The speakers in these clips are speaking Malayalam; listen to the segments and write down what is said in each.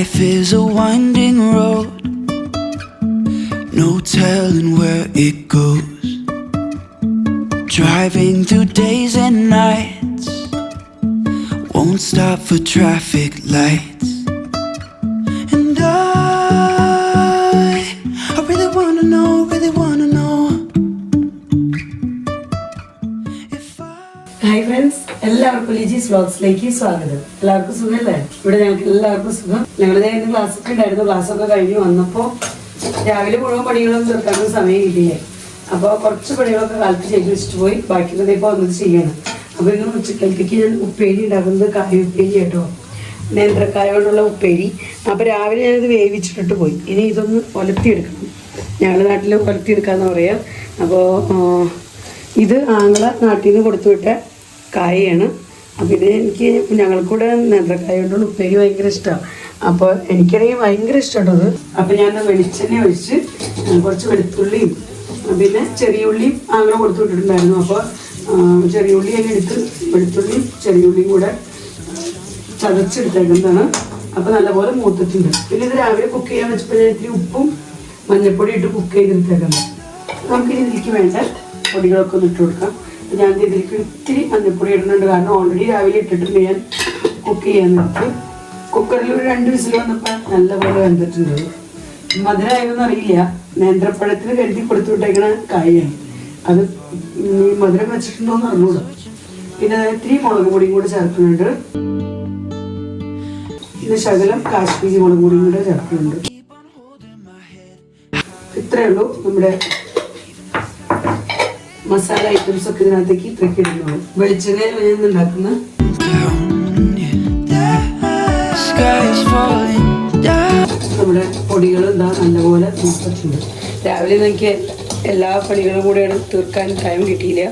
Life is a winding road, no telling where it goes. Driving through days and nights, won't stop for traffic lights. And I really wanna know if hi friends, എല്ലാവർക്കും ലിജീസ് വ്ലോഗ്സിലേക്ക് സ്വാഗതം. എല്ലാവർക്കും സുഖമല്ലേ? ഇവിടെ ഞങ്ങൾക്ക് എല്ലാവർക്കും സുഖം. ഞങ്ങളുടെ ഇന്ന് ക്ലാസ്സൊക്കെ ഉണ്ടായിരുന്നു. ക്ലാസ്സൊക്കെ കഴിഞ്ഞ് വന്നപ്പോൾ രാവിലെ മുഴുവൻ പണികളൊന്നും തീർക്കാനൊന്നും സമയം കിട്ടിയില്ലേ. അപ്പോൾ കുറച്ച് പണികളൊക്കെ കാലത്ത് ചെയ്ത് വെച്ചിട്ട് പോയി, ബാക്കിയുള്ളത് ഇപ്പോൾ വന്നത് ചെയ്യണം. അപ്പോൾ ഇന്ന് ഉച്ചക്കലത്തേക്ക് ഞാൻ ഉപ്പേരി ഉണ്ടാക്കുന്നത് കായ ഉപ്പേരി കേട്ടോ, നേന്ത്രക്കായ കൊണ്ടുള്ള ഉപ്പേരി. അപ്പോൾ രാവിലെ ഞാനിത് വേവിച്ചിട്ടിട്ട് പോയി. ഇനി ഇതൊന്ന് ഒലത്തിയെടുക്കണം. ഞങ്ങളുടെ നാട്ടിൽ ഒലത്തിയെടുക്കാമെന്ന് പറയാം. അപ്പോൾ ഇത് ആങ്ങളെ നാട്ടിൽ നിന്ന് കൊടുത്തു വിട്ട കായയാണ്. അപ്പോൾ ഇത് എനിക്ക് ഞങ്ങൾക്കൂടെ നേന്ത്രക്കായ കൊണ്ടുള്ള ഉപ്പേരി ഭയങ്കര ഇഷ്ടമാണ്. അപ്പോൾ എനിക്കാണെങ്കിൽ ഭയങ്കര ഇഷ്ടമുള്ളത്. അപ്പോൾ ഞാൻ വെളിച്ചെണ്ണ ഒഴിച്ച് കുറച്ച് വെളുത്തുള്ളിയും പിന്നെ ചെറിയ ഉള്ളിയും ആങ്ങളെ കൊടുത്തു വിട്ടിട്ടുണ്ടായിരുന്നു. അപ്പോൾ ചെറിയ ഉള്ളി അതിന് എടുത്ത് വെളുത്തുള്ളിയും ചെറിയ ഉള്ളിയും കൂടെ ചതച്ചെടുത്തേക്കുന്നതാണ്. അപ്പോൾ നല്ലപോലെ മൂത്തിട്ടുണ്ട്. പിന്നെ ഇത് രാവിലെ കുക്ക് ചെയ്യാൻ വെച്ചപ്പോൾ ഞാൻ ഇത്തിരി ഉപ്പും മഞ്ഞൾപ്പൊടി ഇട്ട് കുക്ക് ചെയ്തെടുത്തേക്കുന്നത്. നമുക്കിനി ഇതിലേക്ക് വേണ്ട പൊടികളൊക്കെ ഒന്ന് ഇട്ട് കൊടുക്കാം. ഞാൻ ഇതിലേക്ക് ഇത്തിരി മഞ്ഞൾപ്പൊടി ഇടുന്നുണ്ട്, കാരണം ഓൾറെഡി രാവിലെ ഇട്ടിട്ടുണ്ട്. ഞാൻ കുക്ക് ചെയ്യാൻ നിർത്തി. കുക്കറിൽ ഒരു 2 വിസിൽ വന്നപ്പോൾ നല്ലപോലെ വെന്തിട്ടുണ്ട്. മധുരമായൊന്നും അറിയില്ല. നേന്ത്രപ്പഴത്തിന് കരുതി കൊടുത്തു വിട്ടേക്കണ കായാണ് അത്. ഈ മധുരം വെച്ചിട്ടുണ്ടോയെന്ന് അറിഞ്ഞൂടാ. പിന്നെ ഇത്തിരി മുളക് പൊടിയും കൂടെ ചേർക്കുന്നുണ്ട്. പിന്നെ ശകലം കാശ്മീരി മുളക് പൊടിയും കൂടെ ചേർക്കുന്നുണ്ട്. ഇത്രയേ ഉള്ളൂ നമ്മുടെ മസാല ഐറ്റംസ് ഒക്കെ ഇതിനകത്തേക്ക് ഇത്രയ്ക്ക് ഇടുന്നുള്ളൂ. വെളിച്ചെണ്ണയിൽ ഞാൻ ഉണ്ടാക്കുന്ന നമ്മുടെ പൊടികൾ എന്താ നല്ലപോലെ മൂത്തിട്ടുണ്ട്. രാവിലെ എനിക്ക് എല്ലാ പണികളും കൂടെയാണ് തീർക്കാൻ ടൈം കിട്ടിയില്ല.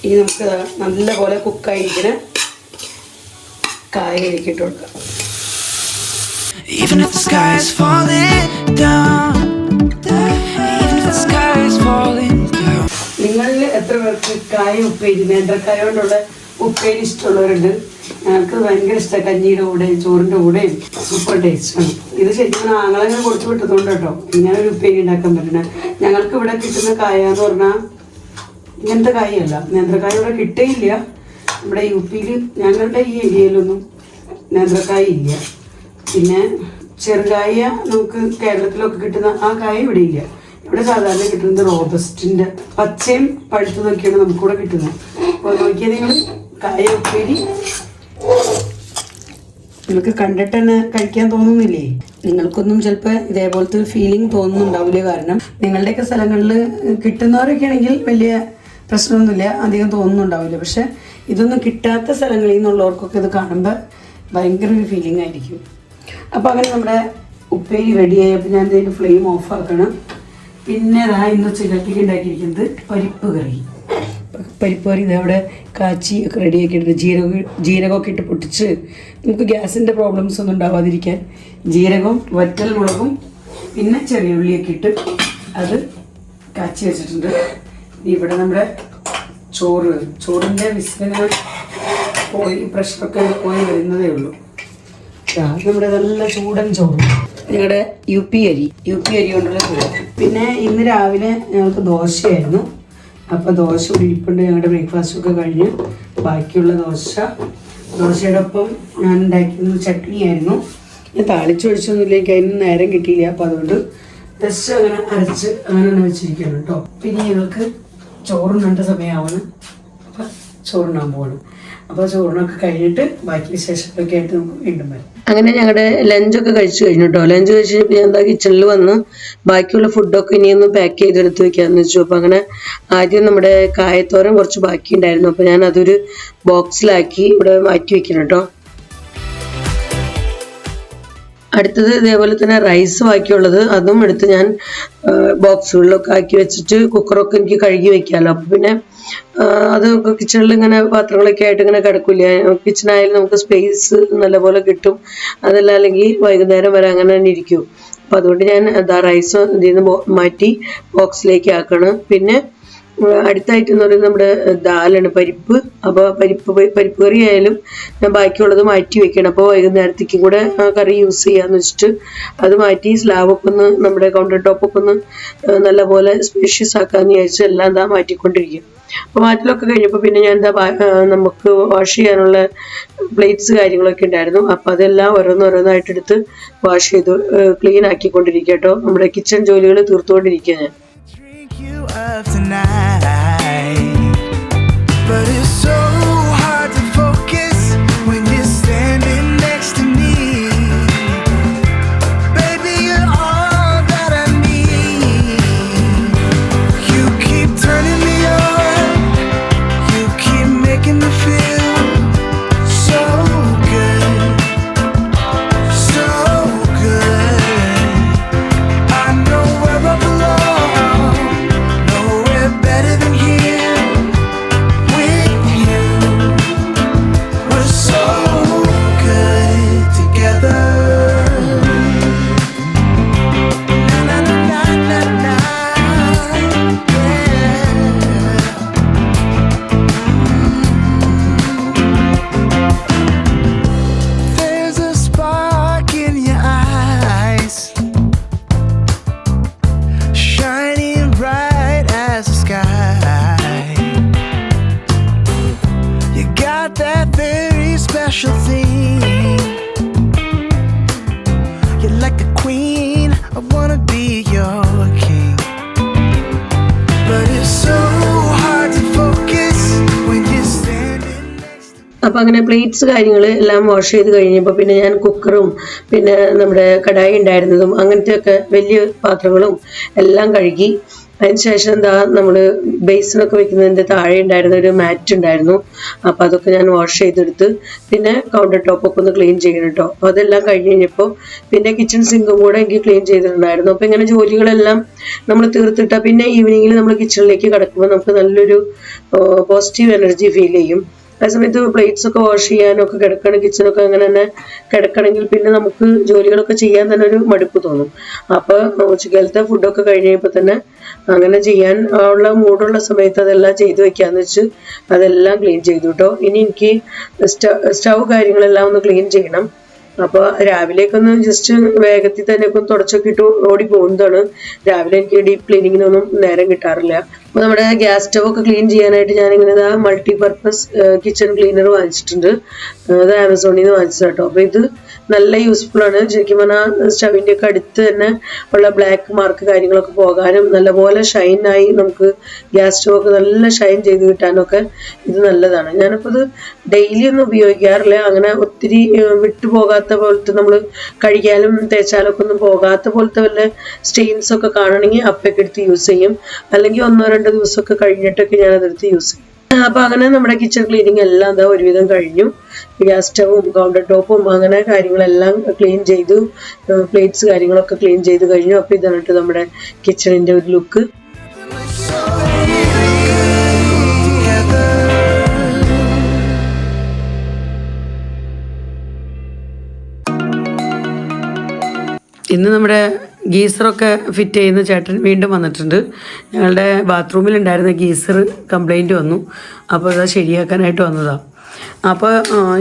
ഇനി നമുക്ക് നല്ലപോലെ കുക്കായിരിക്കുന്ന കായയിലേക്ക് ഇട്ട് കൊടുക്കാം. even if the sky is falling down, even if the sky is falling down. നിങ്ങളിൽ എത്ര പേർക്ക് കായ ഉപ്പേരി, നേന്ത്രക്കായ കൊണ്ടുള്ള ഉപ്പേരി ഇഷ്ടമുള്ളവരുണ്ട്? ഞങ്ങൾക്ക് ഭയങ്കര ഇഷ്ടമാണ്. കഞ്ഞിയുടെ കൂടെയും ചോറിൻ്റെ കൂടെയും സൂപ്പർ ടേസ്റ്റാണ്. ഇത് ശരിക്കും ആങ്ങളങ്ങനെ കൊടുത്തു വിട്ടതുകൊണ്ട് കേട്ടോ ഇങ്ങനെ ഒരു ഉപ്പേരി ഉണ്ടാക്കാൻ പറ്റണേ. ഞങ്ങൾക്ക് ഇവിടെ കിട്ടുന്ന കായ എന്ന് പറഞ്ഞാൽ ഇങ്ങനത്തെ കായല്ല. നേന്ത്രക്കായ ഇവിടെ കിട്ടേയില്ല. നമ്മുടെ UP-യിൽ ഞങ്ങളുടെ ഈ ഏരിയയിലൊന്നും നേന്ത്രക്കായ ഇല്ല. പിന്നെ ചെറുകായ നമുക്ക് കേരളത്തിലൊക്കെ കിട്ടുന്ന ആ കായ ഇവിടെ ഇല്ല. ഇവിടെ സാധാരണ കിട്ടുന്നത് റോബസ്റ്റിൻ്റെ പച്ചയും പഴുത്തതൊക്കെയാണ് നമുക്കിവിടെ കിട്ടുന്നത്. അപ്പോൾ നോക്കിയാൽ നിങ്ങൾ കായ ഉപ്പേരി നിങ്ങൾക്ക് കണ്ടിട്ട് തന്നെ കഴിക്കാൻ തോന്നുന്നില്ലേ? നിങ്ങൾക്കൊന്നും ചിലപ്പോൾ ഇതേപോലത്തെ ഒരു ഫീലിംഗ് തോന്നുന്നുണ്ടാവില്ല. കാരണം നിങ്ങളുടെയൊക്കെ സ്ഥലങ്ങളിൽ കിട്ടുന്നവരൊക്കെ ആണെങ്കിൽ വലിയ പ്രശ്നമൊന്നുമില്ല, അധികം തോന്നുന്നുണ്ടാവില്ല. പക്ഷെ ഇതൊന്നും കിട്ടാത്ത സ്ഥലങ്ങളിൽ നിന്നുള്ളവർക്കൊക്കെ ഇത് കാണുമ്പോൾ ഭയങ്കര ഒരു ഫീലിംഗ് ആയിരിക്കും. അപ്പോൾ അങ്ങനെ നമ്മുടെ ഉപ്പേരി റെഡിയായപ്പോൾ ഞാൻ ഇതിൻ്റെ ഫ്ലെയിം ഓഫ് ആക്കണം. പിന്നെ ഇന്ന് ഉച്ചക്കത്തേക്ക് ഉണ്ടാക്കിയിരിക്കുന്നത് പരിപ്പ് കറി. പരിപ്പ് കറി ഇതവിടെ കാച്ചി ഒക്കെ റെഡിയാക്കിയിട്ടുണ്ട്. ജീരകമൊക്കെ ഇട്ട് പൊട്ടിച്ച് നമുക്ക് ഗ്യാസിൻ്റെ പ്രോബ്ലംസ് ഒന്നും ഉണ്ടാവാതിരിക്കാൻ ജീരകവും വറ്റൽ മുളകും പിന്നെ ചെറിയ ഉള്ളിയൊക്കെ ഇട്ട് അത് കാച്ചി വെച്ചിട്ടുണ്ട്. ഇവിടെ നമ്മുടെ ചോറിൻ്റെ വിസിലിന് പോയി പ്രഷറൊക്കെ പോയി വരുന്നതേ ഉള്ളൂ. നമ്മുടെ നല്ല ചൂടൻ ചോറ്, ഞങ്ങളുടെ UP അരി കൊണ്ടുള്ള ചോറ്. പിന്നെ ഇന്ന് രാവിലെ ഞങ്ങൾക്ക് ദോശയായിരുന്നു. അപ്പോൾ ദോശ കൂടി ഇരിപ്പുണ്ട്. ഞങ്ങളുടെ ബ്രേക്ക്ഫാസ്റ്റൊക്കെ കഴിഞ്ഞ് ബാക്കിയുള്ള ദോശയുടെ ഒപ്പം ഞാൻ ഉണ്ടാക്കിയിരുന്ന ചട്നിയായിരുന്നു. ഞാൻ താളിച്ചൊഴിച്ചൊന്നുമില്ല, എനിക്ക് അതിന് നേരം കിട്ടിയില്ല. അപ്പോൾ അതുകൊണ്ട് ജസ്റ്റ് അങ്ങനെ അരച്ച് അങ്ങനെ വെച്ചിരിക്കുകയാണ് കേട്ടോ. പിന്നെ ഞങ്ങൾക്ക് ചോറുണ്ണേണ്ട സമയമാവണം. അപ്പം ചോറുണ്ണാൻ പോകണം. അപ്പോൾ ചോറിനൊക്കെ കഴിഞ്ഞിട്ട് ബാക്കി വിശേഷങ്ങളൊക്കെ ആയിട്ട് നമുക്ക് വീണ്ടും വരാം. അങ്ങനെ ഞങ്ങളുടെ ലഞ്ചൊക്കെ കഴിച്ചു കഴിഞ്ഞു കേട്ടോ. ലഞ്ച് കഴിച്ച് കഴിഞ്ഞപ്പോൾ ഞാൻ എന്താ കിച്ചണിൽ വന്ന് ബാക്കിയുള്ള ഫുഡൊക്കെ ഇനിയൊന്ന് പാക്ക് ചെയ്തെടുത്ത് വെക്കാമെന്ന് വെച്ചു. അപ്പോൾ അങ്ങനെ ആദ്യം നമ്മുടെ കായത്തോരൻ കുറച്ച് ബാക്കി ഉണ്ടായിരുന്നു. അപ്പോൾ ഞാൻ അതൊരു ബോക്സിലാക്കി ഇവിടെ മാറ്റി വെക്കണം കേട്ടോ. അടുത്തത് ഇതേപോലെ തന്നെ റൈസ് ബാക്കിയുള്ളത് അതും എടുത്ത് ഞാൻ ബോക്സുകളിലൊക്കെ ആക്കി വെച്ചിട്ട് കുക്കറൊക്കെ എനിക്ക് കഴുകി വെക്കാമല്ലോ. അപ്പോൾ പിന്നെ അതൊക്കെ കിച്ചണിൽ ഇങ്ങനെ പാത്രങ്ങളൊക്കെ ആയിട്ട് ഇങ്ങനെ കിടക്കില്ല. കിച്ചണായാലും നമുക്ക് സ്പേസ് നല്ലപോലെ കിട്ടും. അതല്ല അല്ലെങ്കിൽ വൈകുന്നേരം വരെ അങ്ങനെ തന്നെ ഇരിക്കും. അപ്പോൾ അതുകൊണ്ട് ഞാൻ റൈസ് ഇതിൽ നിന്ന് മാറ്റി ബോക്സിലേക്ക് ആക്കണം. പിന്നെ അടുത്തായിട്ട് എന്ന് പറയുന്നത് നമ്മുടെ ദാലാണ്, പരിപ്പ്. അപ്പോൾ പരിപ്പ് കറി ആയാലും ഞാൻ ബാക്കിയുള്ളത് മാറ്റി വെക്കണം. അപ്പോൾ വൈകുന്നേരത്തേക്കും കൂടെ ആ കറി യൂസ് ചെയ്യാന്ന് വെച്ചിട്ട് അത് മാറ്റി സ്ലാബൊക്കെ ഒന്ന് നമ്മുടെ കൗണ്ടർ ടോപ്പൊക്കെ ഒന്ന് നല്ലപോലെ സ്പേഷ്യസ് ആക്കാന്ന് വിചാരിച്ച് എല്ലാം എന്താ മാറ്റിക്കൊണ്ടിരിക്കും. അപ്പോൾ മാറ്റലൊക്കെ കഴിഞ്ഞപ്പോൾ പിന്നെ ഞാൻ നമുക്ക് വാഷ് ചെയ്യാനുള്ള പ്ലേറ്റ്സ് കാര്യങ്ങളൊക്കെ ഉണ്ടായിരുന്നു. അപ്പോൾ അതെല്ലാം ഓരോന്നായിട്ട് എടുത്ത് വാഷ് ചെയ്ത് ക്ലീൻ ആക്കിക്കൊണ്ടിരിക്കുക കേട്ടോ. നമ്മുടെ കിച്ചൺ ജോലികൾ തീർത്തുകൊണ്ടിരിക്കുക ഞാൻ. അപ്പോൾ അങ്ങനെ പ്ലേറ്റ്സ് കാര്യങ്ങൾ എല്ലാം വാഷ് ചെയ്ത് കഴിഞ്ഞപ്പോൾ പിന്നെ ഞാൻ കുക്കറും പിന്നെ നമ്മുടെ കടായി ഉണ്ടായിരുന്നതും അങ്ങനത്തെയൊക്കെ വലിയ പാത്രങ്ങളും എല്ലാം കഴുകി. അതിനുശേഷം എന്താ നമ്മൾ ബേസിനൊക്കെ വെക്കുന്നതിൻ്റെ താഴെ ഉണ്ടായിരുന്ന ഒരു മാറ്റ് ഉണ്ടായിരുന്നു. അപ്പോൾ അതൊക്കെ ഞാൻ വാഷ് ചെയ്തെടുത്ത് പിന്നെ കൗണ്ടർ ടോപ്പൊക്കെ ഒന്ന് ക്ലീൻ ചെയ്യണം കേട്ടോ. അപ്പോൾ അതെല്ലാം കഴിഞ്ഞ് കഴിഞ്ഞപ്പോൾ പിന്നെ കിച്ചൺ സിങ്കും കൂടെ എനിക്ക് ക്ലീൻ ചെയ്തിട്ടുണ്ടായിരുന്നു. അപ്പോൾ ഇങ്ങനെ ജോലികളെല്ലാം നമ്മൾ തീർത്തിട്ടാൽ പിന്നെ ഈവനിങ്ങിൽ നമ്മൾ കിച്ചണിലേക്ക് കിടക്കുമ്പോൾ നമുക്ക് നല്ലൊരു പോസിറ്റീവ് എനർജി ഫീൽ ചെയ്യും. ആ സമയത്ത് പ്ലേറ്റ്സ് ഒക്കെ വാഷ് ചെയ്യാനൊക്കെ കിടക്കണം, കിച്ചണൊക്കെ അങ്ങനെ തന്നെ കിടക്കണമെങ്കിൽ പിന്നെ നമുക്ക് ജോലികളൊക്കെ ചെയ്യാൻ തന്നെ ഒരു മടുപ്പ് തോന്നും. അപ്പോൾ ഉച്ചക്കാലത്തെ ഫുഡൊക്കെ കഴിഞ്ഞപ്പോൾ തന്നെ അങ്ങനെ ചെയ്യാൻ ഉള്ള മൂടുള്ള സമയത്ത് അതെല്ലാം ചെയ്തു വെക്കാന്ന് വെച്ച് അതെല്ലാം ക്ലീൻ ചെയ്തു കേട്ടോ. ഇനി എനിക്ക് സ്റ്റൗ കാര്യങ്ങളെല്ലാം ഒന്ന് ക്ലീൻ ചെയ്യണം. അപ്പോൾ രാവിലേക്കൊന്ന് ജസ്റ്റ് വേഗത്തിൽ തന്നെ ഒക്കെ തുടച്ചൊക്കെ ഇട്ട് ഓടി പോകുന്നതാണ്. രാവിലെ എനിക്ക് ഡീപ്പ് ക്ലീനിങ്ങിനൊന്നും നേരം കിട്ടാറില്ല. അപ്പോൾ നമ്മുടെ ഗ്യാസ് സ്റ്റവ് ഒക്കെ ക്ലീൻ ചെയ്യാനായിട്ട് ഞാനിങ്ങനെ മൾട്ടിപർപ്പസ് കിച്ചൺ ക്ലീനർ വാങ്ങിച്ചിട്ടുണ്ട്. അത് ആമസോണിൽ നിന്ന് വാങ്ങിച്ചത് കേട്ടോ. അപ്പോൾ ഇത് നല്ല യൂസ്ഫുൾ ആണ്. ശരിക്കും പറഞ്ഞാൽ സ്റ്റവിൻ്റെ ഒക്കെ അടുത്ത് തന്നെ ഉള്ള ബ്ലാക്ക് മാർക്ക് കാര്യങ്ങളൊക്കെ പോകാനും നല്ലപോലെ ഷൈനായി നമുക്ക് ഗ്യാസ് സ്റ്റവ് ഒക്കെ നല്ല ഷൈൻ ചെയ്ത് കിട്ടാനൊക്കെ ഇത് നല്ലതാണ്. ഞാനിപ്പോൾ ഇത് ഡെയിലി ഒന്നും ഉപയോഗിക്കാറില്ല. അങ്ങനെ ഒത്തിരി വിട്ടുപോകാത്ത പോലത്തെ നമ്മൾ കഴിക്കാനും തേച്ചാലൊക്കെ ഒന്നും പോകാത്ത പോലത്തെ വല്ല സ്റ്റെയിൻസ് ഒക്കെ കാണണമെങ്കിൽ അപ്പൊക്കെ എടുത്ത് യൂസ് ചെയ്യും. അല്ലെങ്കിൽ 1-2 ദിവസമൊക്കെ കഴിഞ്ഞിട്ടൊക്കെ ഞാനതെടുത്ത് യൂസ് ചെയ്യും. അപ്പോൾ അങ്ങനെ നമ്മുടെ കിച്ചൺ ക്ലീനിങ് എല്ലാം എന്താ ഒരുവിധം കഴിഞ്ഞു. ഗ്യാസ് സ്റ്റവും കൗണ്ടർ ടോപ്പും അങ്ങനെ കാര്യങ്ങളെല്ലാം ക്ലീൻ ചെയ്തു. പ്ലേറ്റ്സ് കാര്യങ്ങളൊക്കെ ക്ലീൻ ചെയ്ത് കഴിഞ്ഞു. അപ്പോൾ ഇതാണ് നമ്മുടെ കിച്ചണിൻ്റെ ഒരു ലുക്ക്. ഇന്ന് നമ്മുടെ ഗീസറൊക്കെ ഫിറ്റ് ചെയ്യുന്ന ചേട്ടൻ വീണ്ടും വന്നിട്ടുണ്ട്. ഞങ്ങളുടെ ബാത്റൂമിലുണ്ടായിരുന്ന ഗീസർ കംപ്ലൈൻറ്റ് വന്നു. അപ്പോൾ അത് ശരിയാക്കാനായിട്ട് വന്നതാണ്. അപ്പോൾ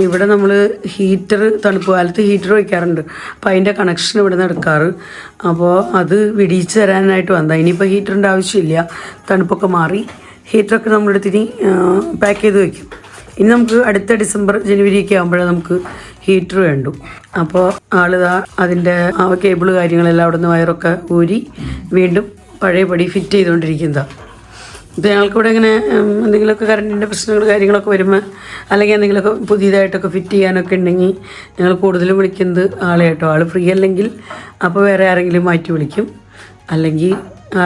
ഇവിടെ നമ്മൾ ഹീറ്റർ തണുപ്പ് കാലത്ത് ഹീറ്റർ വയ്ക്കാറുണ്ട്. അപ്പോൾ അതിൻ്റെ കണക്ഷൻ ഇവിടെ നിന്ന് എടുക്കാറ്. അപ്പോൾ അത് വിടിയിച്ച് തരാനായിട്ട് വന്നതാണ്. ഇനിയിപ്പോൾ ഹീറ്ററിൻ്റെ ആവശ്യമില്ല, തണുപ്പൊക്കെ മാറി. ഹീറ്ററൊക്കെ നമ്മളെടുത്തിനി പാക്ക് ചെയ്ത് വയ്ക്കും. ഇനി നമുക്ക് അടുത്ത ഡിസംബർ ജനുവരി ഒക്കെ ആകുമ്പോഴേ നമുക്ക് ഹീറ്റർ വേണ്ടു. അപ്പോൾ ആളിതാ അതിൻ്റെ കേബിള് കാര്യങ്ങളെല്ലാം അവിടെ നിന്ന് വയറൊക്കെ ഊരി വീണ്ടും പഴയപടി ഫിറ്റ് ചെയ്തുകൊണ്ടിരിക്കുന്നതാണ്. ഇപ്പോൾ ഞങ്ങൾക്കിവിടെ ഇങ്ങനെ എന്തെങ്കിലുമൊക്കെ കറണ്ടിൻ്റെ പ്രശ്നങ്ങൾ കാര്യങ്ങളൊക്കെ വരുമ്പോൾ അല്ലെങ്കിൽ എന്തെങ്കിലുമൊക്കെ പുതിയതായിട്ടൊക്കെ ഫിറ്റ് ചെയ്യാനൊക്കെ ഉണ്ടെങ്കിൽ ഞങ്ങൾ കൂടുതലും വിളിക്കുന്നത് ആളെ കേട്ടോ. ആൾ ഫ്രീ അല്ലെങ്കിൽ അപ്പോൾ വേറെ ആരെങ്കിലും മാറ്റി വിളിക്കും, അല്ലെങ്കിൽ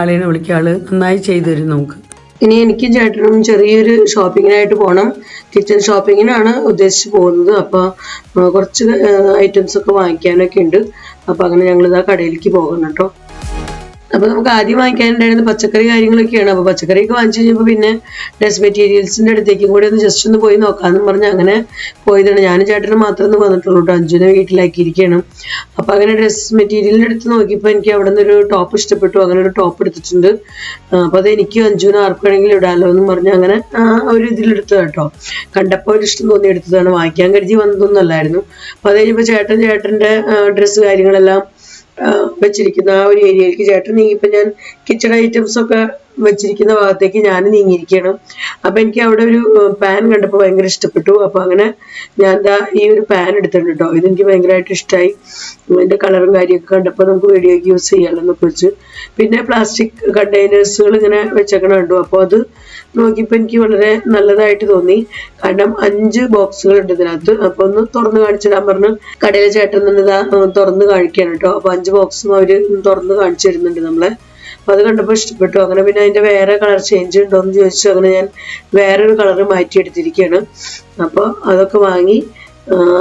ആളെയാണ് വിളിക്കുക. ആൾ നന്നായി ചെയ്തു തരും നമുക്ക്. ഇനി എനിക്കും ചേട്ടനും ചെറിയൊരു ഷോപ്പിങ്ങിനായിട്ട് പോകണം. കിച്ചൺ ഷോപ്പിങ്ങിനാണ് ഉദ്ദേശിച്ച് പോകുന്നത്. അപ്പോൾ കുറച്ച് ഐറ്റംസൊക്കെ വാങ്ങിക്കാനൊക്കെ ഉണ്ട്. അപ്പോൾ അങ്ങനെ ഞങ്ങളിതാ കടയിലേക്ക് പോകണം കേട്ടോ. അപ്പോൾ നമുക്ക് ആദ്യം വാങ്ങിക്കാനുണ്ടായിരുന്ന പച്ചക്കറി കാര്യങ്ങളൊക്കെയാണ്. അപ്പോൾ പച്ചക്കറിയൊക്കെ വാങ്ങിച്ചു കഴിഞ്ഞപ്പോൾ പിന്നെ ഡ്രസ് മെറ്റീരിയൽസിൻ്റെ അടുത്തേക്കും കൂടെ ജസ്റ്റ് ഒന്ന് പോയി നോക്കാമെന്ന് പറഞ്ഞ് അങ്ങനെ പോയതാണ്. ഞാനും ചേട്ടനും മാത്രമേ ഒന്ന് വന്നിട്ടുള്ളൂ കേട്ടോ. അഞ്ജുനെ വീട്ടിലാക്കിയിരിക്കുകയാണ്. അപ്പോൾ അങ്ങനെ ഡ്രസ് മെറ്റീരിയലിൻ്റെ അടുത്ത് നോക്കിയപ്പോൾ എനിക്ക് അവിടെ നിന്നൊരു ടോപ്പ് ഇഷ്ടപ്പെട്ടു. അങ്ങനെ ഒരു ടോപ്പ് എടുത്തിട്ടുണ്ട്. അപ്പോൾ അത് എനിക്കും അഞ്ജുനും ആർക്ക് വേണമെങ്കിലും ഇടാമല്ലോ എന്നും പറഞ്ഞ് അങ്ങനെ ഒരു ഇതിലെടുത്തത് കേട്ടോ. കണ്ടപ്പോൾ ഒരു ഇഷ്ടം തോന്നി എടുത്തതാണ്. വാങ്ങിക്കാൻ കരുതി വന്നതൊന്നുമല്ലായിരുന്നു. അപ്പോൾ അത് കഴിഞ്ഞപ്പോൾ ചേട്ടൻ്റെ ഡ്രസ്സ് കാര്യങ്ങളെല്ലാം വെച്ചിരിക്കുന്ന ആ ഒരു ഏരിയയിലേക്ക് ചേട്ടൻ നീങ്ങിയപ്പോൾ ഞാൻ കിച്ചൺ ഐറ്റംസൊക്കെ വെച്ചിരിക്കുന്ന ഭാഗത്തേക്ക് ഞാൻ നീങ്ങിയിരിക്കണം. അപ്പം എനിക്ക് അവിടെ ഒരു പാൻ കണ്ടപ്പോൾ ഭയങ്കര ഇഷ്ടപ്പെട്ടു. അപ്പോൾ അങ്ങനെ ഞാൻ ഈ ഒരു പാൻ എടുത്തിട്ടുണ്ട് കേട്ടോ. ഇതെനിക്ക് ഭയങ്കരമായിട്ട് ഇഷ്ടമായി. അതിൻ്റെ കളറും കാര്യമൊക്കെ കണ്ടപ്പോൾ നമുക്ക് വീഡിയോയ്ക്ക് യൂസ് ചെയ്യാമല്ലോ എന്നൊക്കെ വെച്ച്. പിന്നെ പ്ലാസ്റ്റിക് കണ്ടെയ്നേഴ്സുകൾ ഇങ്ങനെ വെച്ചേക്കണം കണ്ടു. അപ്പോൾ അത് നോക്കിയപ്പോൾ എനിക്ക് വളരെ നല്ലതായിട്ട് തോന്നി. കാരണം 5 ബോക്സുകളുണ്ട് ഇതിനകത്ത്. അപ്പോൾ ഒന്ന് തുറന്ന് കാണിച്ചിടാൻ പറഞ്ഞു കടയിലെ ചേട്ടൻ തന്നെ തുറന്ന് കാണിക്കുകയാണ് കേട്ടോ. അപ്പോൾ 5 ബോക്സും അവർ തുറന്ന് കാണിച്ചു തരുന്നുണ്ട് നമ്മളെ. അപ്പോൾ അത് കണ്ടപ്പോൾ ഇഷ്ടപ്പെട്ടു. അങ്ങനെ പിന്നെ അതിൻ്റെ വേറെ കളർ ചേഞ്ച് ഉണ്ടോ എന്ന് ചോദിച്ചു. അങ്ങനെ ഞാൻ വേറൊരു കളറ് മാറ്റിയെടുത്തിരിക്കുകയാണ്. അപ്പോൾ അതൊക്കെ വാങ്ങി.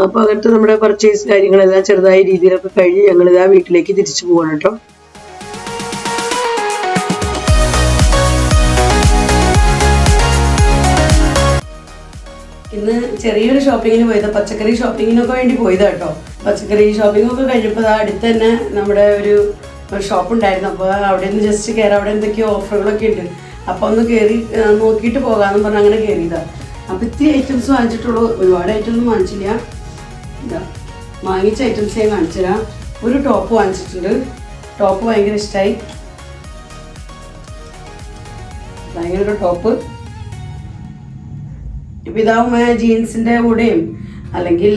അപ്പോൾ അങ്ങനത്തെ നമ്മുടെ പർച്ചേസ് കാര്യങ്ങളെല്ലാം ചെറുതായ രീതിയിലൊക്കെ കഴിഞ്ഞ് ഞങ്ങളിതാ വീട്ടിലേക്ക് തിരിച്ചു പോകണം കേട്ടോ. ഇന്ന് ചെറിയൊരു ഷോപ്പിങ്ങിന് പോയത്, പച്ചക്കറി ഷോപ്പിങ്ങിനൊക്കെ വേണ്ടി പോയത് കേട്ടോ. പച്ചക്കറി ഷോപ്പിങ്ങൊക്കെ കഴിഞ്ഞപ്പോൾ അടുത്ത് തന്നെ നമ്മുടെ ഒരു ഷോപ്പ് ഉണ്ടായിരുന്നു. അപ്പോൾ അവിടെ നിന്ന് ജസ്റ്റ് കയറി, അവിടെ എന്തൊക്കെയോ ഓഫറുകളൊക്കെ ഉണ്ട്. അപ്പോൾ ഒന്ന് കയറി നോക്കിയിട്ട് പോകാമെന്ന് പറഞ്ഞാൽ അങ്ങനെ കയറിയതാണ്. അപ്പോൾ ഇത്തിരി ഐറ്റംസ് വാങ്ങിച്ചിട്ടുള്ളൂ, ഒരുപാട് ഐറ്റം ഒന്നും വാങ്ങിച്ചില്ല. ഇതാ വാങ്ങിച്ച ഐറ്റംസ് ഞാൻ കാണിച്ചു തരാം. ഒരു ടോപ്പ് വാങ്ങിച്ചിട്ടുണ്ട്. ടോപ്പ് ഭയങ്കര ഇഷ്ടമായി. ഭയങ്കര ഒരു ടോപ്പ്. ഇപ്പം ഇതാവുമ്പോൾ ജീൻസിൻ്റെ കൂടെയും അല്ലെങ്കിൽ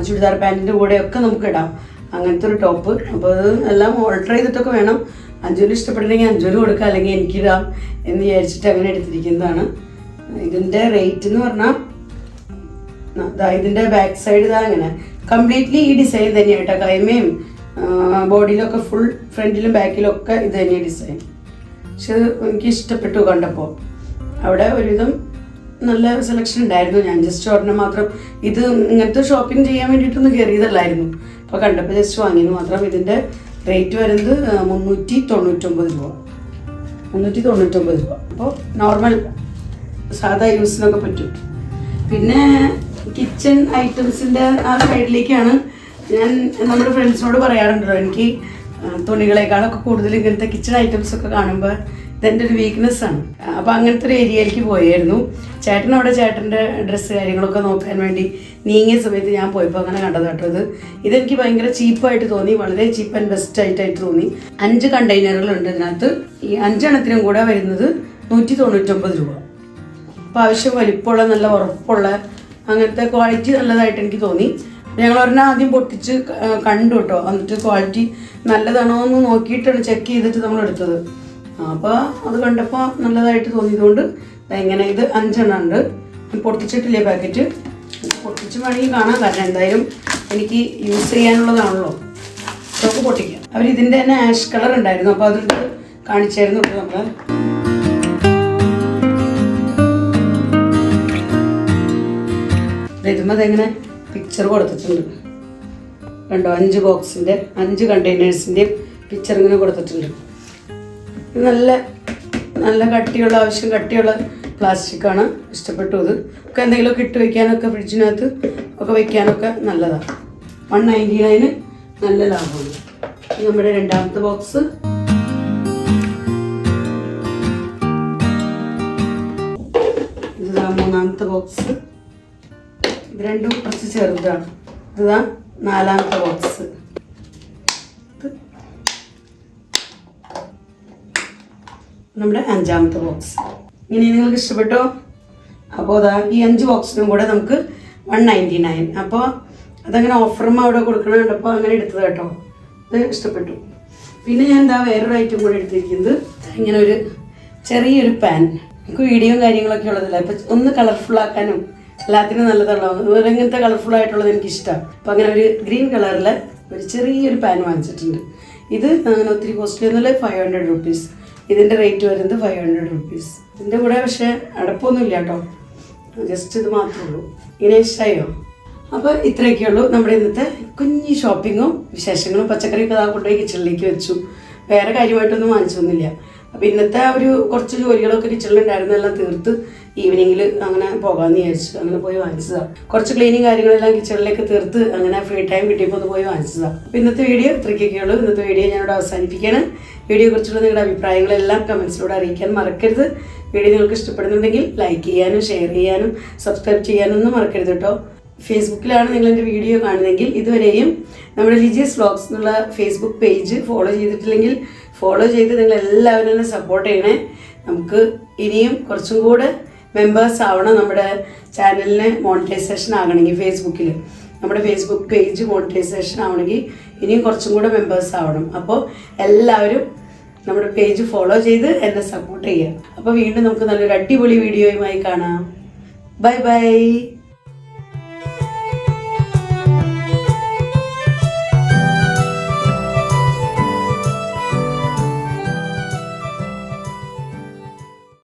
ചുരിദാർ പാൻറ്റിൻ്റെ കൂടെയൊക്കെ നമുക്ക് ഇടാം. അങ്ങനത്തെ ഒരു ടോപ്പ്. അപ്പോൾ അത് എല്ലാം ഓൾട്ടർ ചെയ്തിട്ടൊക്കെ വേണം. അഞ്ജുവിന് ഇഷ്ടപ്പെട്ടില്ലെങ്കിൽ അഞ്ജുവിന് കൊടുക്കുക, അല്ലെങ്കിൽ എനിക്കിടാം എന്ന് വിചാരിച്ചിട്ട് അങ്ങനെ എടുത്തിരിക്കുന്നതാണ്. ഇതിൻ്റെ റേറ്റ് എന്ന് പറഞ്ഞാൽ ഇതിൻ്റെ ബാക്ക് സൈഡ് ഇതാ അങ്ങനെ കംപ്ലീറ്റ്ലി ഈ ഡിസൈൻ തന്നെയാണ് കേട്ടോ. കൈമയും ബോഡിയിലൊക്കെ ഫുൾ ഫ്രണ്ടിലും ബാക്കിലും ഒക്കെ ഇത് തന്നെയാണ് ഡിസൈൻ. പക്ഷെ എനിക്ക് ഇഷ്ടപ്പെട്ടു കണ്ടപ്പോൾ. അവിടെ ഒരുവിധം നല്ല സെലക്ഷൻ ഉണ്ടായിരുന്നു. ഞാൻ ജസ്റ്റ് ഒരെണ്ണം മാത്രം ഇത് ഇങ്ങനത്തെ ഷോപ്പിംഗ് ചെയ്യാൻ വേണ്ടിയിട്ടൊന്നും കയറിയതല്ലായിരുന്നു. അപ്പോൾ കണ്ടപ്പോൾ ജസ്റ്റ് വാങ്ങിയത് മാത്രം. ഇതിൻ്റെ റേറ്റ് വരുന്നത് 399 രൂപ. 399 രൂപ. അപ്പോൾ നോർമൽ സാധാ യൂസിനൊക്കെ പറ്റും. പിന്നെ കിച്ചൺ ഐറ്റംസിൻ്റെ ആ സൈഡിലേക്കാണ് ഞാൻ നമ്മുടെ ഫ്രണ്ട്സിനോട് പറയാറുണ്ടല്ലോ, എനിക്ക് തുണികളെക്കാളൊക്കെ കൂടുതൽ ഇങ്ങനത്തെ കിച്ചൺ ഐറ്റംസൊക്കെ കാണുമ്പോൾ ഇതെൻ്റെ ഒരു വീക്ക്നെസ്സാണ്. അപ്പോൾ അങ്ങനത്തെ ഒരു ഏരിയയിലേക്ക് പോയായിരുന്നു. ചേട്ടൻ അവിടെ ചേട്ടൻ്റെ ഡ്രസ്സ് കാര്യങ്ങളൊക്കെ നോക്കാൻ വേണ്ടി നീങ്ങിയ സമയത്ത് ഞാൻ പോയപ്പോൾ അങ്ങനെ കണ്ടത് കേട്ടോ. ഇതെനിക്ക് ഭയങ്കര ചീപ്പായിട്ട് തോന്നി. വളരെ ചീപ്പ് ആൻഡ് ബെസ്റ്റ് ആയിട്ട് തോന്നി. 5 കണ്ടെയ്നറുകളുണ്ട് ഇതിനകത്ത്. ഈ 5 എണ്ണത്തിനും കൂടെ വരുന്നത് 199 രൂപ. അപ്പോൾ ആവശ്യം വലിപ്പമുള്ള നല്ല ഉറപ്പുള്ള അങ്ങനത്തെ ക്വാളിറ്റി നല്ലതായിട്ട് എനിക്ക് തോന്നി. ഞങ്ങൾ ഒരെണ്ണം ആദ്യം പൊട്ടിച്ച് കണ്ടു കേട്ടോ. എന്നിട്ട് ക്വാളിറ്റി നല്ലതാണോ എന്ന് നോക്കിയിട്ടാണ് ചെക്ക് ചെയ്തിട്ട് നമ്മൾ എടുത്തത്. അപ്പോൾ അത് കണ്ടപ്പോൾ നല്ലതായിട്ട് തോന്നിയതുകൊണ്ട് ഇങ്ങനെ ഇത് 5 എണ്ണം ഉണ്ട്. പൊട്ടിച്ചിട്ടില്ലേ പാക്കറ്റ്. പൊട്ടിച്ച് വേണമെങ്കിൽ കാണാം, കാരണം എന്തായാലും എനിക്ക് യൂസ് ചെയ്യാനുള്ളതാണല്ലോ. നമുക്ക് പൊട്ടിക്കാം. അവർ ഇതിൻ്റെ തന്നെ ആഷ് കളർ ഉണ്ടായിരുന്നു. അപ്പോൾ അതെടുത്ത് കാണിച്ചായിരുന്നു കേട്ടോ നമ്മൾ. ഇതുമ്പോൾ അതെങ്ങനെ പിക്ചർ കൊടുത്തിട്ടുണ്ട് കണ്ടോ. 5 ബോക്സിൻ്റെ 5 കണ്ടെയ്നേഴ്സിൻ്റെ പിക്ചർ ഇങ്ങനെ കൊടുത്തിട്ടുണ്ട്. ഇത് നല്ല കട്ടിയുള്ള, ആവശ്യം കട്ടിയുള്ള പ്ലാസ്റ്റിക്കാണ്. ഇഷ്ടപ്പെട്ടു. ഇത് ഒക്കെ എന്തെങ്കിലുമൊക്കെ ഇട്ട് വയ്ക്കാനൊക്കെ ഫ്രിഡ്ജിനകത്ത് ഒക്കെ വയ്ക്കാനൊക്കെ നല്ലതാണ്. 199 നല്ല ലാഭമാണ്. ഇത് നമ്മുടെ രണ്ടാമത്തെ ബോക്സ്. ഇതാ മൂന്നാമത്തെ ബോക്സ്. ഇത് രണ്ടും കുറച്ച് ചെറുതാണ്. ഇതാ 4ാമത്തെ ബോക്സ്. നമ്മുടെ 5ാമത്തെ ബോക്സ്. ഇങ്ങനെ നിങ്ങൾക്ക് ഇഷ്ടപ്പെട്ടോ? അപ്പോൾ അതാ ഈ 5 ബോക്സിനും കൂടെ നമുക്ക് 199. അപ്പോൾ അതങ്ങനെ ഓഫറും അവിടെ കൊടുക്കണുണ്ട്. അപ്പോൾ അങ്ങനെ എടുത്തത് കേട്ടോ. ഇത് ഇഷ്ടപ്പെട്ടു. പിന്നെ ഞാൻ എന്താ വേറൊരു ഐറ്റം കൂടെ എടുത്തിരിക്കുന്നത്. ഇങ്ങനെ ഒരു ചെറിയൊരു പാൻ. നമുക്ക് വീഡിയോയും കാര്യങ്ങളൊക്കെ ഉള്ളതല്ല. അപ്പോൾ ഒന്ന് കളർഫുള്ളാക്കാനും എല്ലാത്തിനും നല്ലതുള്ളൂ. ഇങ്ങനത്തെ കളർഫുള്ളായിട്ടുള്ളത് എനിക്കിഷ്ടമാണ്. അപ്പോൾ അങ്ങനെ ഒരു ഗ്രീൻ കളറിൽ ഒരു ചെറിയൊരു പാൻ വാങ്ങിച്ചിട്ടുണ്ട്. ഇത് അങ്ങനെ ഒത്തിരി കോസ്റ്റ്ലി ഒന്നുമില്ല. 500 റുപ്പീസ്. ഇതിൻ്റെ റേറ്റ് വരുന്നത് 500 റുപ്പീസ്. ഇതിൻ്റെ കൂടെ പക്ഷേ അടപ്പൊന്നുമില്ല കേട്ടോ. ജസ്റ്റ് ഇത് മാത്രമേ ഉള്ളൂ. ഇങ്ങനെ ഇഷ്ടമായോ? അപ്പോൾ ഇത്രയൊക്കെ ഉള്ളൂ നമ്മുടെ ഇന്നത്തെ കുഞ്ഞി ഷോപ്പിങ്ങും വിശേഷങ്ങളും. പച്ചക്കറിയൊക്കെ കൊണ്ടുപോയി കിച്ചണിലേക്ക് വെച്ചു. വേറെ കാര്യമായിട്ടൊന്നും വാങ്ങിച്ചൊന്നുമില്ല. അപ്പം ഇന്നത്തെ ഒരു കുറച്ച് ജോലികളൊക്കെ കിച്ചണിലുണ്ടായിരുന്നു, എല്ലാം തീർത്ത് ഈവനിങ്ങിൽ അങ്ങനെ പോകാമെന്ന് വിചാരിച്ചു. അങ്ങനെ പോയി വാങ്ങിച്ചതാണ്. കുറച്ച് ക്ലീനിങ് കാര്യങ്ങളെല്ലാം കിച്ചണിലേക്ക് തീർത്ത് അങ്ങനെ ഫ്രീ ടൈം കിട്ടിയപ്പോൾ ഒന്ന് പോയി വാങ്ങിച്ചതാണ്. അപ്പം ഇന്നത്തെ വീഡിയോ ഇത്രയ്ക്കൊക്കെയുള്ളൂ. ഇന്നത്തെ വീഡിയോ ഞാനിവിടെ അവസാനിപ്പിക്കുകയാണ്. വീഡിയോയെക്കുറിച്ചുള്ള നിങ്ങളുടെ അഭിപ്രായങ്ങളെല്ലാം കമൻസിലൂടെ അറിയിക്കാൻ മറക്കരുത്. വീഡിയോ നിങ്ങൾക്ക് ഇഷ്ടപ്പെടുന്നുണ്ടെങ്കിൽ ലൈക്ക് ചെയ്യാനും ഷെയർ ചെയ്യാനും സബ്സ്ക്രൈബ് ചെയ്യാനൊന്നും മറക്കരുത് കേട്ടോ. ഫേസ്ബുക്കിലാണ് നിങ്ങൾ എൻ്റെ വീഡിയോ കാണുന്നതെങ്കിൽ ഇതുവരെയും നമ്മുടെ ലിജീസ് വ്ലോഗ്സ് എന്നുള്ള ഫേസ്ബുക്ക് പേജ് ഫോളോ ചെയ്തിട്ടില്ലെങ്കിൽ ഫോളോ ചെയ്ത് നിങ്ങൾ എല്ലാവരും തന്നെ സപ്പോർട്ട് ചെയ്യണേ. നമുക്ക് ഇനിയും കുറച്ചും കൂടെ മെമ്പേഴ്സ് ആവണം. നമ്മുടെ ചാനലിന് മോണിറ്റൈസേഷൻ ആകണമെങ്കിൽ ഫേസ്ബുക്കിൽ നമ്മുടെ ഫേസ്ബുക്ക് പേജ് മോണിറ്റൈസേഷൻ ആവണമെങ്കിൽ ഇനിയും കുറച്ചും കൂടെ മെമ്പേഴ്സ് ആവണം. അപ്പോൾ എല്ലാവരും നമ്മുടെ പേജ് ഫോളോ ചെയ്ത് എന്നെ സപ്പോർട്ട് ചെയ്യുക. അപ്പോൾ വീണ്ടും നമുക്ക് നല്ലൊരു അടിപൊളി വീഡിയോയുമായി കാണാം. Bye bye.